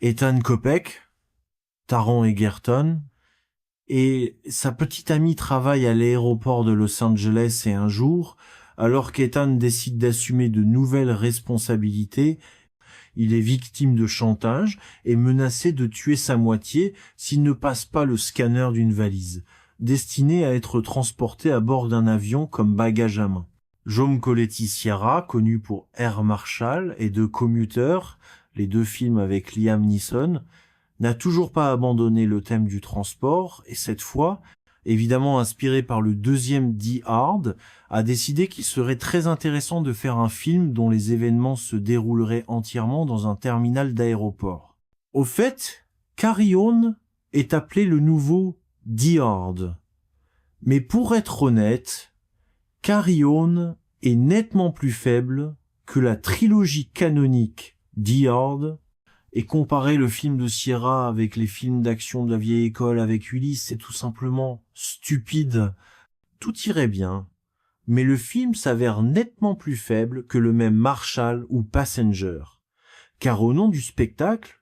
Ethan Kopek, Taron Egerton, et sa petite amie travaille à l'aéroport de Los Angeles et un jour, alors qu'Ethan décide d'assumer de nouvelles responsabilités, il est victime de chantage et menacé de tuer sa moitié s'il ne passe pas le scanner d'une valise, destinée à être transportée à bord d'un avion comme bagage à main. Jaume Colletti-Sierra, connu pour Air Marshall et The Commuter, les deux films avec Liam Neeson, n'a toujours pas abandonné le thème du transport et cette fois, évidemment inspiré par le deuxième Die Hard, a décidé qu'il serait très intéressant de faire un film dont les événements se dérouleraient entièrement dans un terminal d'aéroport. Au fait, Carry-On est appelé le nouveau Die Hard. Mais pour être honnête, Carry-On est nettement plus faible que la trilogie canonique Die Hard. Et comparer le film de Sierra avec les films d'action de la vieille école avec Ulysse, c'est tout simplement stupide. Tout irait bien, mais le film s'avère nettement plus faible que le même Marshall ou Passenger. Car au nom du spectacle,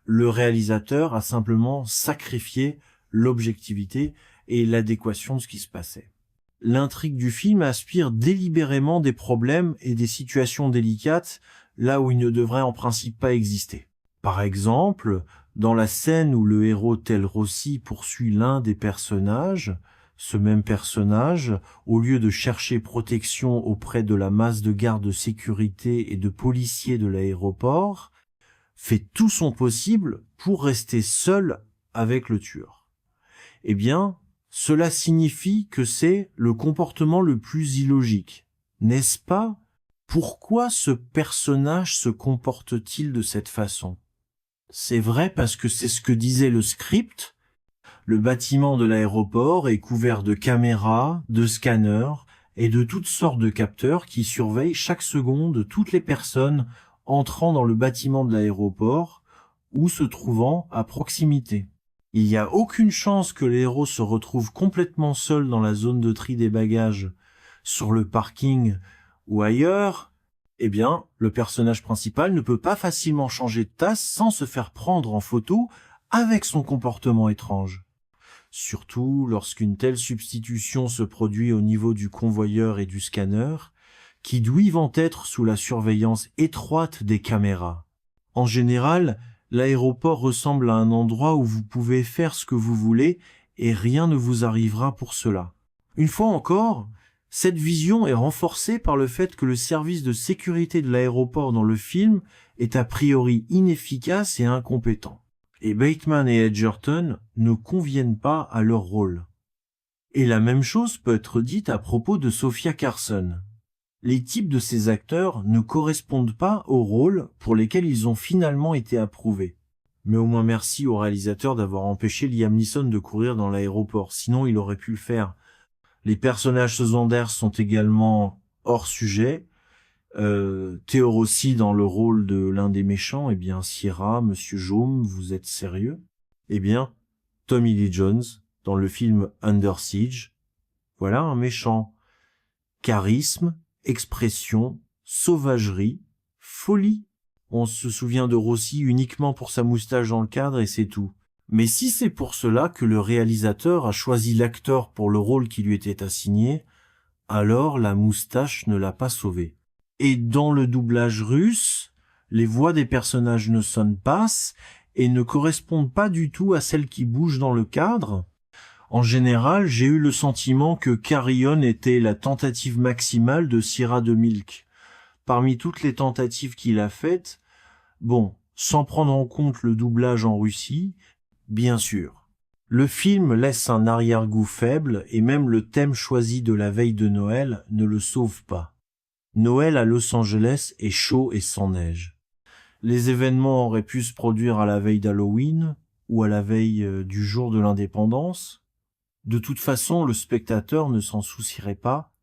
le réalisateur a simplement sacrifié l'objectivité et l'adéquation de ce qui se passait. L'intrigue du film aspire délibérément des problèmes et des situations délicates là où ils ne devraient en principe pas exister. Par exemple, dans la scène où le héros tel Rossi poursuit l'un des personnages, ce même personnage, au lieu de chercher protection auprès de la masse de gardes de sécurité et de policiers de l'aéroport, fait tout son possible pour rester seul avec le tueur. Eh bien, cela signifie que c'est le comportement le plus illogique, n'est-ce pas? Pourquoi ce personnage se comporte-t-il de cette façon? C'est vrai parce que c'est ce que disait le script. Le bâtiment de l'aéroport est couvert de caméras, de scanners et de toutes sortes de capteurs qui surveillent chaque seconde toutes les personnes entrant dans le bâtiment de l'aéroport ou se trouvant à proximité. Il n'y a aucune chance que les héros se retrouvent complètement seuls dans la zone de tri des bagages, sur le parking ou ailleurs. Eh bien, le personnage principal ne peut pas facilement changer de tasse sans se faire prendre en photo avec son comportement étrange. Surtout lorsqu'une telle substitution se produit au niveau du convoyeur et du scanner, qui doivent être sous la surveillance étroite des caméras. En général, l'aéroport ressemble à un endroit où vous pouvez faire ce que vous voulez et rien ne vous arrivera pour cela. Une fois encore, cette vision est renforcée par le fait que le service de sécurité de l'aéroport dans le film est a priori inefficace et incompétent. Et Bateman et Edgerton ne conviennent pas à leur rôle. Et la même chose peut être dite à propos de Sophia Carson. Les types de ces acteurs ne correspondent pas aux rôles pour lesquels ils ont finalement été approuvés. Mais au moins merci au réalisateur d'avoir empêché Liam Neeson de courir dans l'aéroport, sinon il aurait pu le faire. Les personnages secondaires sont également hors sujet. Theo Rossi dans le rôle de l'un des méchants, eh bien Sierra, Monsieur Jaume, vous êtes sérieux? Eh bien, Tommy Lee Jones dans le film Under Siege, voilà un méchant. Charisme, expression, sauvagerie, folie. On se souvient de Rossi uniquement pour sa moustache dans le cadre et c'est tout. Mais si c'est pour cela que le réalisateur a choisi l'acteur pour le rôle qui lui était assigné, alors la moustache ne l'a pas sauvé. Et dans le doublage russe, les voix des personnages ne sonnent pas et ne correspondent pas du tout à celles qui bougent dans le cadre. En général, j'ai eu le sentiment que Carry-On était la tentative maximale de Sierra de Milk. Parmi toutes les tentatives qu'il a faites, bon, sans prendre en compte le doublage en Russie, bien sûr. Le film laisse un arrière-goût faible et même le thème choisi de la veille de Noël ne le sauve pas. Noël à Los Angeles est chaud et sans neige. Les événements auraient pu se produire à la veille d'Halloween ou à la veille du jour de l'indépendance. De toute façon, le spectateur ne s'en soucierait pas.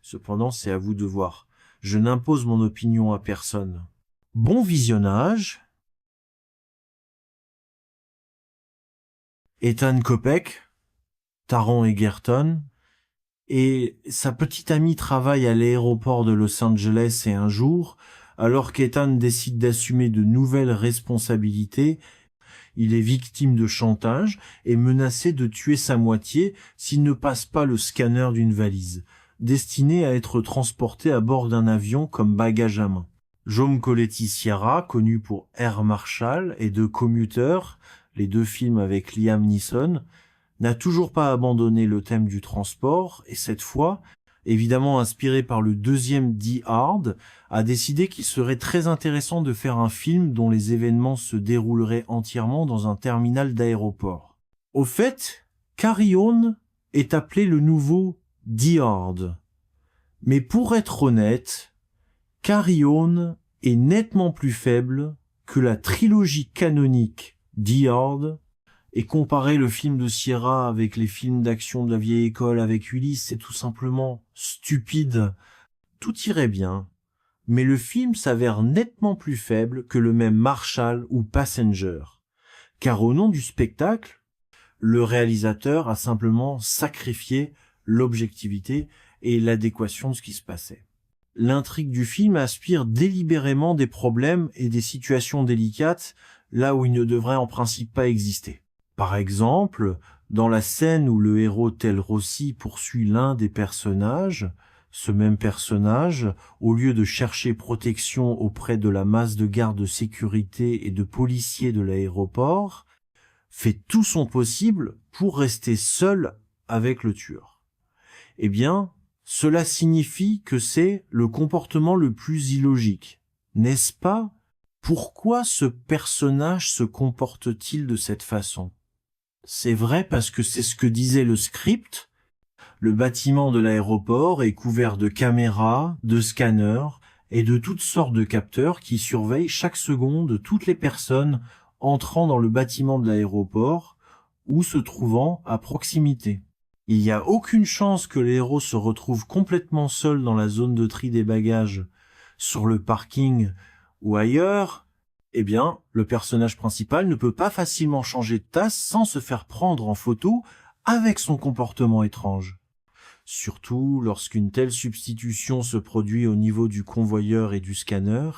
Cependant, c'est à vous de voir. Je n'impose mon opinion à personne. Bon visionnage. Ethan Kopek, Taron Egerton, et sa petite amie travaille à l'aéroport de Los Angeles et un jour, Alors qu'Ethan décide d'assumer de nouvelles responsabilités, il est victime de chantage et menacé de tuer sa moitié s'il ne passe pas le scanner d'une valise, destinée à être transportée à bord d'un avion comme bagage à main. Jaume Colletti Sierra, connu pour Air Marshall et The Commuter, les deux films avec Liam Neeson, n'a toujours pas abandonné le thème du transport et cette fois, évidemment inspiré par le deuxième Die Hard, a décidé qu'il serait très intéressant de faire un film dont les événements se dérouleraient entièrement dans un terminal d'aéroport. Au fait, Carry-On est appelé le nouveau Die Hard. Mais pour être honnête, Carry-On est nettement plus faible que la trilogie canonique Die Hard, et comparer le film de Sierra avec les films d'action de la vieille école avec Ulysse, c'est tout simplement stupide. Tout irait bien, mais le film s'avère nettement plus faible que le même Marshall ou Passenger. Car au nom du spectacle, le réalisateur a simplement sacrifié l'objectivité et l'adéquation de ce qui se passait. L'intrigue du film aspire délibérément des problèmes et des situations délicates là où ils ne devraient en principe pas exister. Par exemple, dans la scène où le héros tel Rossi poursuit l'un des personnages, ce même personnage, au lieu de chercher protection auprès de la masse de gardes de sécurité et de policiers de l'aéroport, fait tout son possible pour rester seul avec le tueur. Eh bien, cela signifie que c'est le comportement le plus illogique, n'est-ce pas? Pourquoi ce personnage se comporte-t-il de cette façon? C'est vrai parce que c'est ce que disait le script. Le bâtiment de l'aéroport est couvert de caméras, de scanners et de toutes sortes de capteurs qui surveillent chaque seconde toutes les personnes entrant dans le bâtiment de l'aéroport ou se trouvant à proximité. Il n'y a aucune chance que les héros se retrouvent complètement seuls dans la zone de tri des bagages, sur le parking ou ailleurs. Eh bien, le personnage principal ne peut pas facilement changer de tasse sans se faire prendre en photo avec son comportement étrange. Surtout lorsqu'une telle substitution se produit au niveau du convoyeur et du scanner,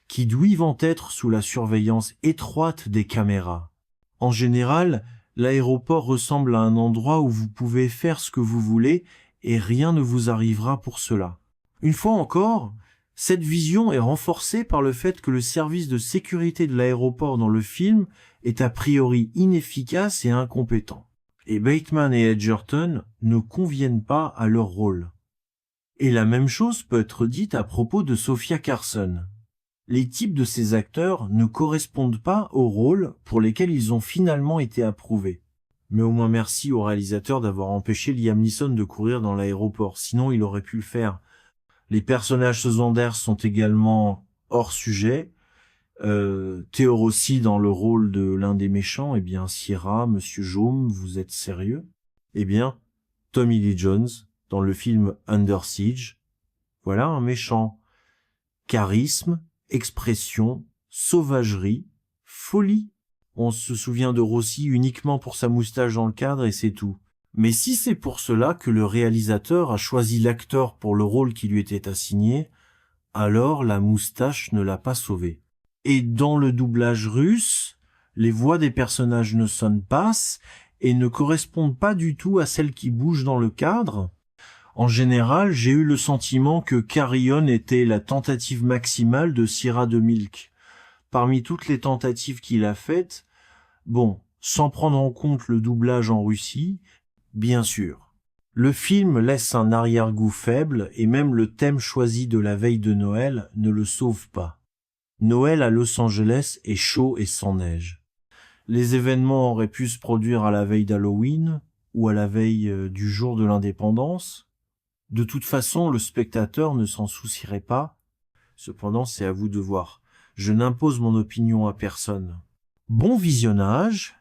qui doivent être sous la surveillance étroite des caméras. En général, l'aéroport ressemble à un endroit où vous pouvez faire ce que vous voulez et rien ne vous arrivera pour cela. Une fois encore, cette vision est renforcée par le fait que le service de sécurité de l'aéroport dans le film est a priori inefficace et incompétent. Et Bateman et Edgerton ne conviennent pas à leur rôle. Et la même chose peut être dite à propos de Sophia Carson. Les types de ces acteurs ne correspondent pas aux rôles pour lesquels ils ont finalement été approuvés. Mais au moins merci au réalisateur d'avoir empêché Liam Neeson de courir dans l'aéroport, sinon il aurait pu le faire. Les personnages secondaires sont également hors sujet. Theo Rossi dans le rôle de l'un des méchants, eh bien Sierra, Monsieur Jaume, vous êtes sérieux? Eh bien, Tommy Lee Jones dans le film Under Siege, voilà un méchant. Charisme, expression, sauvagerie, folie. On se souvient de Rossi uniquement pour sa moustache dans le cadre et c'est tout. Mais si c'est pour cela que le réalisateur a choisi l'acteur pour le rôle qui lui était assigné, alors la moustache ne l'a pas sauvé. Et dans le doublage russe, les voix des personnages ne sonnent pas et ne correspondent pas du tout à celles qui bougent dans le cadre. En général, j'ai eu le sentiment que Carry-On était la tentative maximale de Sierra de Milk. Parmi toutes les tentatives qu'il a faites, bon, sans prendre en compte le doublage en Russie, bien sûr. Le film laisse un arrière-goût faible et même le thème choisi de la veille de Noël ne le sauve pas. Noël à Los Angeles est chaud et sans neige. Les événements auraient pu se produire à la veille d'Halloween ou à la veille du jour de l'indépendance. De toute façon, le spectateur ne s'en soucierait pas. Cependant, c'est à vous de voir. Je n'impose mon opinion à personne. Bon visionnage